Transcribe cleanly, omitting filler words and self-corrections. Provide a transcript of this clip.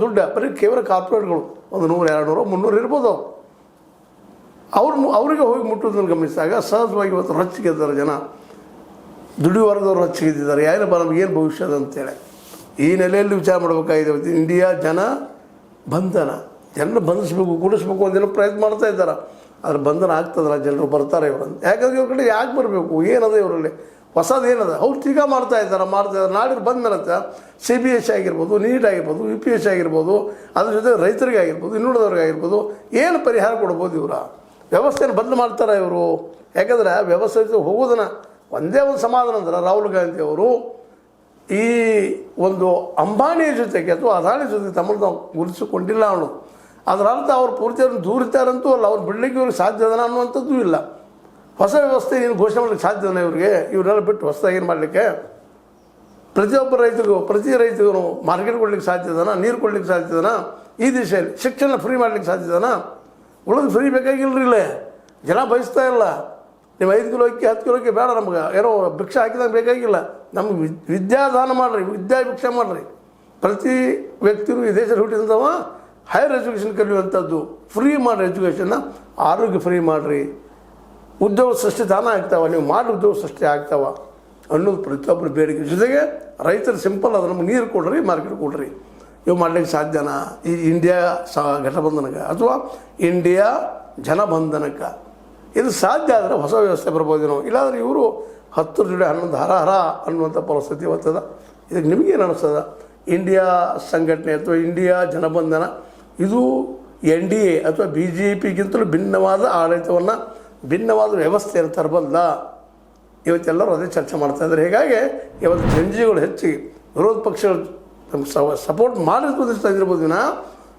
ದುಡ್ಡು ಬರೀ ಕೇವಲ ಕಾರ್ಪೊರೇಟ್ಗಳು ಒಂದು 100, 200, 300 ಇರ್ಬೋದು. ಅವರಿಗೆ ಹೋಗಿ ಮುಟ್ಟುವುದನ್ನು ಗಮನಿಸಿದಾಗ ಸಹಜವಾಗಿ ಇವತ್ತು ರೊಚ್ಚಿಗೆದ್ದಾರೆ ಜನ, ದುಡಿಯುವರೆದವರು ರೊಚ್ಚಿಗೆದ್ದಿದ್ದಾರೆ. ಏನಪ್ಪ ನಮಗೇನು ಭವಿಷ್ಯದ ಅಂತೇಳಿ ಈ ನೆಲೆಯಲ್ಲಿ ವಿಚಾರ ಮಾಡಬೇಕಾಗಿದೆ. ಇಂಡಿಯಾ ಜನ ಬಂಧನ, ಜನರು ಬಂಧಿಸಬೇಕು, ಕೂಡಿಸ್ಬೇಕು ಒಂದಿನ ಪ್ರಯತ್ನ ಮಾಡ್ತಾ ಇದ್ದಾರೆ. ಅದ್ರ ಬಂಧನ ಆಗ್ತದಲ್ಲ, ಜನರು ಬರ್ತಾರೆ ಇವರು ಅಂತ. ಯಾಕಂದ್ರೆ ಇವ್ರ ಕಡೆ ಯಾಕೆ ಬರಬೇಕು, ಏನದ ಇವರಲ್ಲಿ ಹೊಸದು ಏನದ, ಅವ್ರು ಟೀಕಾ ಮಾಡ್ತಾ ಇದ್ದಾರೆ. ನಾಡಿದ್ದು ಬಂದ ಮೇಲೆ CBSE ಆಗಿರ್ಬೋದು, ನೀಟ್ ಆಗಿರ್ಬೋದು, UPSC ಆಗಿರ್ಬೋದು, ಅದ್ರ ಜೊತೆ ರೈತರಿಗೆ ಆಗಿರ್ಬೋದು, ಇನ್ನುಳಿದವ್ರಿಗೆ ಆಗಿರ್ಬೋದು, ಏನು ಪರಿಹಾರ ಕೊಡ್ಬೋದು ಇವರ ವ್ಯವಸ್ಥೆಯನ್ನು ಬದಲು ಮಾಡ್ತಾರೆ ಇವರು. ಯಾಕಂದರೆ ವ್ಯವಸ್ಥೆ ಹೋಗೋದನ್ನು ಒಂದೇ ಒಂದು ಸಮಾಧಾನ ಅಂದ್ರೆ ರಾಹುಲ್ ಗಾಂಧಿ ಅವರು ಈ ಒಂದು ಅಂಬಾನಿಯ ಜೊತೆಗೆ ಅಥವಾ ಅದಾನಿ ಜೊತೆಗೆ ತಮ್ಮನ್ನು ನಾವು ಗುರುತಿಸಿಕೊಂಡಿಲ್ಲ ಅನ್ನೋದು. ಅದರ ಅರ್ಥ ಅವ್ರು ಪೂರ್ತಿಯನ್ನು ದೂರಿತಾರಂತೂ ಅಲ್ಲ, ಅವ್ರು ಬಿಡಲಿಕ್ಕೆ ಇವ್ರಿಗೆ ಸಾಧ್ಯದನ ಅನ್ನುವಂಥದ್ದು ಇಲ್ಲ. ಹೊಸ ವ್ಯವಸ್ಥೆ ಏನು ಘೋಷಣೆ ಮಾಡಲಿಕ್ಕೆ ಸಾಧ್ಯನ ಇವ್ರಿಗೆ? ಇವರೆಲ್ಲ ಬಿಟ್ಟು ಹೊಸದಾಗಿ ಏನು ಮಾಡಲಿಕ್ಕೆ? ಪ್ರತಿಯೊಬ್ಬ ರೈತರಿಗೂ ಪ್ರತಿ ರೈತರಿಗೂ ಮಾರ್ಕೆಟ್ ಕೊಡ್ಲಿಕ್ಕೆ ಸಾಧ್ಯದನ, ನೀರು ಕೊಡ್ಲಿಕ್ಕೆ ಸಾಧ್ಯದನ, ಈ ದಿಶೆಯಲ್ಲಿ ಶಿಕ್ಷಣ ಫ್ರೀ ಮಾಡ್ಲಿಕ್ಕೆ ಸಾಧ್ಯದನ? ಉಳಿದು ಫ್ರೀ ಬೇಕಾಗಿಲ್ಲರಿ. ಇಲ್ಲೇ ಜನ ಬಯಸ್ತಾ ಇಲ್ಲ. ನೀವು 5 ಕಿಲೋ ಅಕ್ಕಿ 10 ಕಿಲೋ ಅಕ್ಕಿ ಬೇಡ ನಮ್ಗೆ, ಏನೋ ಭಿಕ್ಷೆ ಹಾಕಿದಾಗ ಬೇಕಾಗಿಲ್ಲ. ನಮ್ಗೆ ವಿದ್ಯಾದಾನ ಮಾಡಿರಿ, ವಿದ್ಯಾ ಭಿಕ್ಷೆ ಮಾಡಿರಿ. ಪ್ರತಿ ವ್ಯಕ್ತಿಗೂ ಈ ದೇಶದಲ್ಲಿ ಹುಟ್ಟಿದಂಥವ ಹೈಯರ್ ಎಜುಕೇಷನ್ ಕಲಿಯುವಂಥದ್ದು ಫ್ರೀ ಮಾಡಿರಿ. ಎಜುಕೇಷನ್ನ ಆರೋಗ್ಯ ಫ್ರೀ ಮಾಡಿರಿ. ಉದ್ಯೋಗ ಸೃಷ್ಟಿ ತಾನೇ ಆಗ್ತಾವ, ನೀವು ಮಾಡಿ ಉದ್ಯೋಗ ಸೃಷ್ಟಿ ಆಗ್ತಾವ ಅನ್ನೋದು ಪ್ರತಿಯೊಬ್ಬರು ಬೇಡಿಕೆ. ಜೊತೆಗೆ ರೈತರು ಸಿಂಪಲ್ ಅದು ನಮ್ಗೆ ನೀರು ಕೊಡ್ರಿ, ಮಾರ್ಕೆಟ್ ಕೊಡ್ರಿ. ಇವು ಮಾಡಲಿಕ್ಕೆ ಸಾಧ್ಯನಾ ಈ ಇಂಡಿಯಾ ಘಟಬಂಧನಕ್ಕೆ ಅಥವಾ ಇಂಡಿಯಾ ಜನಬಂಧನಕ್ಕೆ? ಇದು ಸಾಧ್ಯ ಆದರೆ ಹೊಸ ವ್ಯವಸ್ಥೆ ಬರ್ಬೋದೇನೋ. ಇಲ್ಲಾಂದರೆ ಇವರು 10 ಜೋಡಿ 11 ಹರ ಅನ್ನುವಂಥ ಪರಿಸ್ಥಿತಿ ಇವತ್ತದ. ಇದಕ್ಕೆ ನಿಮಗೇನು ಅನ್ನಿಸ್ತದ? ಇಂಡಿಯಾ ಸಂಘಟನೆ ಅಥವಾ ಇಂಡಿಯಾ ಜನಬಂಧನ ಇದು NDA ಅಥವಾ BJPಗಿಂತಲೂ ಭಿನ್ನವಾದ ಆಡಳಿತವನ್ನು, ಭಿನ್ನವಾದ ವ್ಯವಸ್ಥೆಯನ್ನು ತರಬಲ್ಲ. ಇವತ್ತೆಲ್ಲರೂ ಅದೇ ಚರ್ಚೆ ಮಾಡ್ತಾಯಿದ್ದಾರೆ. ಹೀಗಾಗಿ ಇವತ್ತು ಜನಜೀವಿಗಳು ಹೆಚ್ಚಿಗೆ ವಿರೋಧ ಪಕ್ಷಗಳು ಸಪೋರ್ಟ್ ಮಾಡಿರ್ಬೋದು ಇರ್ಬೋದು ವಿನ